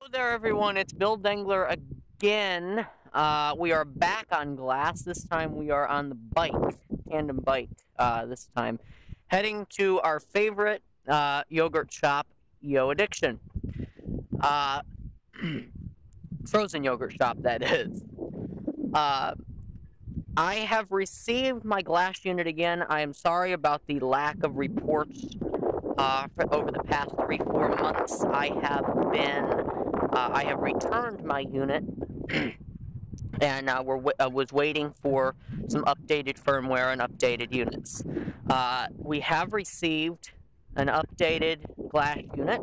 Hello there, everyone. It's Bill Dengler again. We are back on glass. This time we are on the bike, tandem bike. This time, heading to our favorite yogurt shop, Yo Addiction. Uh, Frozen yogurt shop, that is. Uh, I have received my glass unit again. I am sorry about the lack of reports over the past 3-4 months. I have returned my unit, and was waiting for some updated firmware and updated units. We have received an updated glass unit.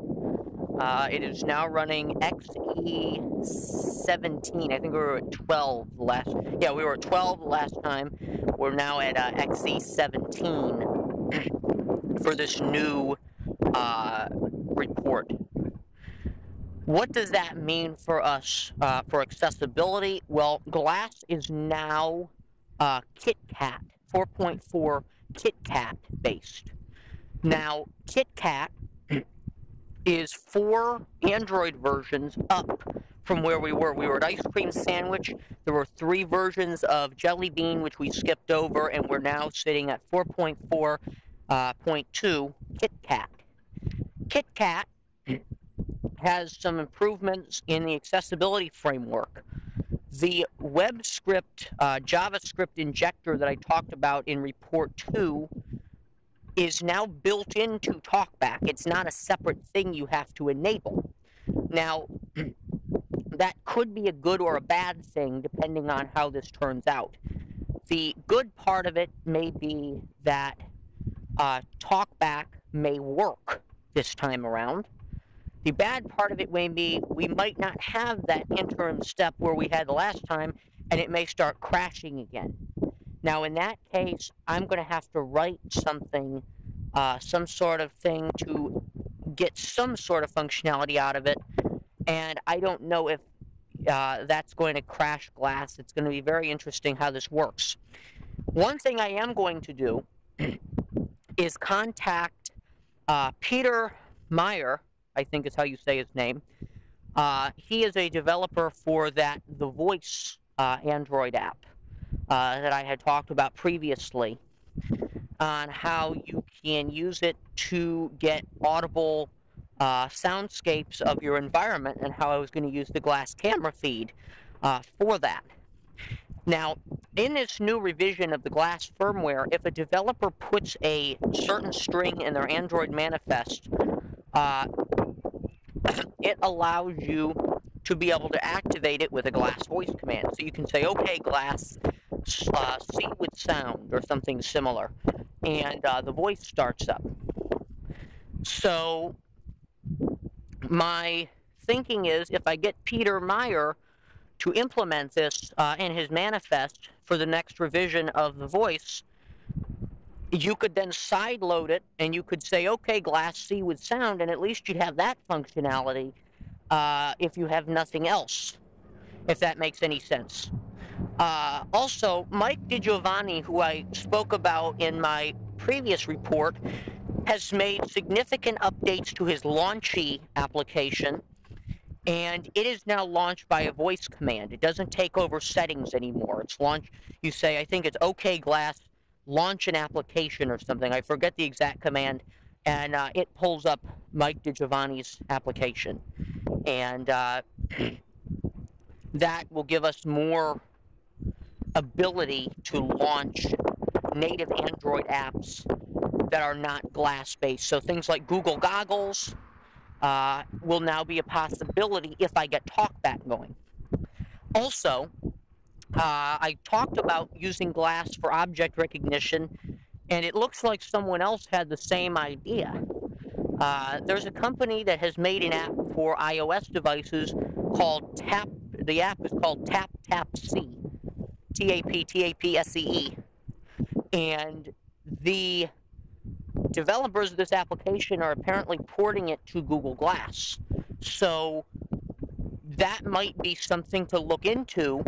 It is now running XE17. I think we were at 12 last. Yeah, we were at 12 last time. We're now at XE17 for this new report. What does that mean for us for accessibility? Well, glass is now KitKat 4.4 KitKat based. Now, KitKat is 4 Android versions up from where we were. We were at Ice Cream Sandwich. There were 3 versions of Jelly Bean, which we skipped over, and we're now sitting at 4.4.2 KitKat. KitKat has some improvements in the accessibility framework. The WebScript, JavaScript injector that I talked about in Report 2 is now built into TalkBack. It's not a separate thing you have to enable. Now, that could be a good or a bad thing depending on how this turns out. The good part of it may be that TalkBack may work this time around. The bad part of it may be we might not have that interim step where we had the last time, and it may start crashing again. Now, in that case, I'm going to have to write something, some sort of thing to get some sort of functionality out of it, and I don't know if that's going to crash glass. It's going to be very interesting how this works. One thing I am going to do is contact Peter Meyer, I think is how you say his name. He is a developer for that The Voice Android app that I had talked about previously, on how you can use it to get audible soundscapes of your environment, and how I was going to use the glass camera feed for that. Now, in this new revision of the glass firmware, if a developer puts a certain string in their Android manifest, it allows you to be able to activate it with a glass voice command. So you can say, okay, glass, see with sound, or something similar, and the voice starts up. So my thinking is, if I get Peter Meyer to implement this in his manifest for the next revision of the voice, you could then sideload it, and you could say, okay, glass C with sound, and at least you'd have that functionality if you have nothing else, if that makes any sense. Also, Mike DiGiovanni, who I spoke about in my previous report, has made significant updates to his Launchy application, and it is now launched by a voice command. It doesn't take over settings anymore. It's launched, you say, I think it's okay, glass, launch an application or something. I forget the exact command, and it pulls up Mike DiGiovanni's application. And that will give us more ability to launch native Android apps that are not glass-based. So things like Google Goggles will now be a possibility if I get TalkBack going. Also, I talked about using glass for object recognition, and it looks like someone else had the same idea. There's a company that has made an app for iOS devices called Tap. The app is called TapTapSee, TapTapSee, and the developers of this application are apparently porting it to Google Glass. So that might be something to look into,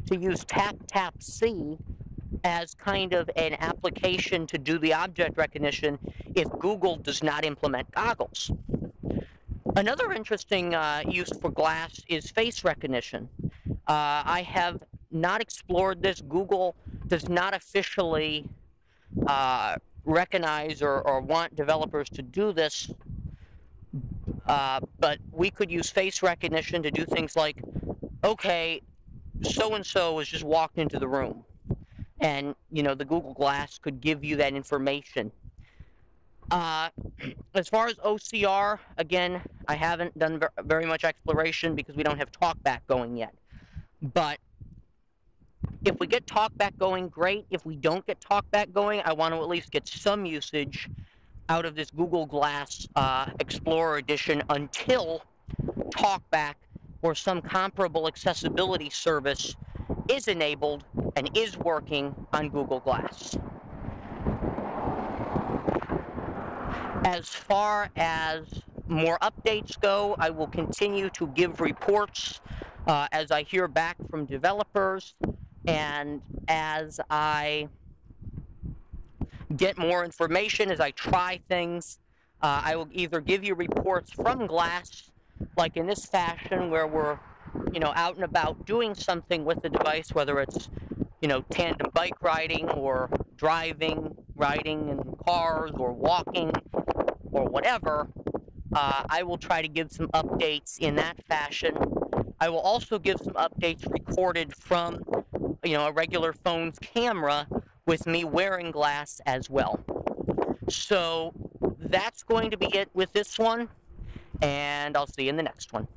to use TapTapSee as kind of an application to do the object recognition if Google does not implement goggles. Another interesting use for glass is face recognition. I have not explored this. Google does not officially recognize or want developers to do this, but we could use face recognition to do things like, okay, so-and-so has just walked into the room. And, the Google Glass could give you that information. As far as OCR, again, I haven't done very much exploration because we don't have TalkBack going yet. But if we get TalkBack going, great. If we don't get TalkBack going, I want to at least get some usage out of this Google Glass Explorer Edition until TalkBack or some comparable accessibility service is enabled and is working on Google Glass. As far as more updates go, I will continue to give reports as I hear back from developers and as I get more information, as I try things. I will either give you reports from Glass, like in this fashion, where we're, out and about doing something with the device, whether it's, tandem bike riding or driving, riding in cars or walking or whatever. I will try to give some updates in that fashion. I will also give some updates recorded from, a regular phone's camera with me wearing Glass as well. So that's going to be it with this one, and I'll see you in the next one.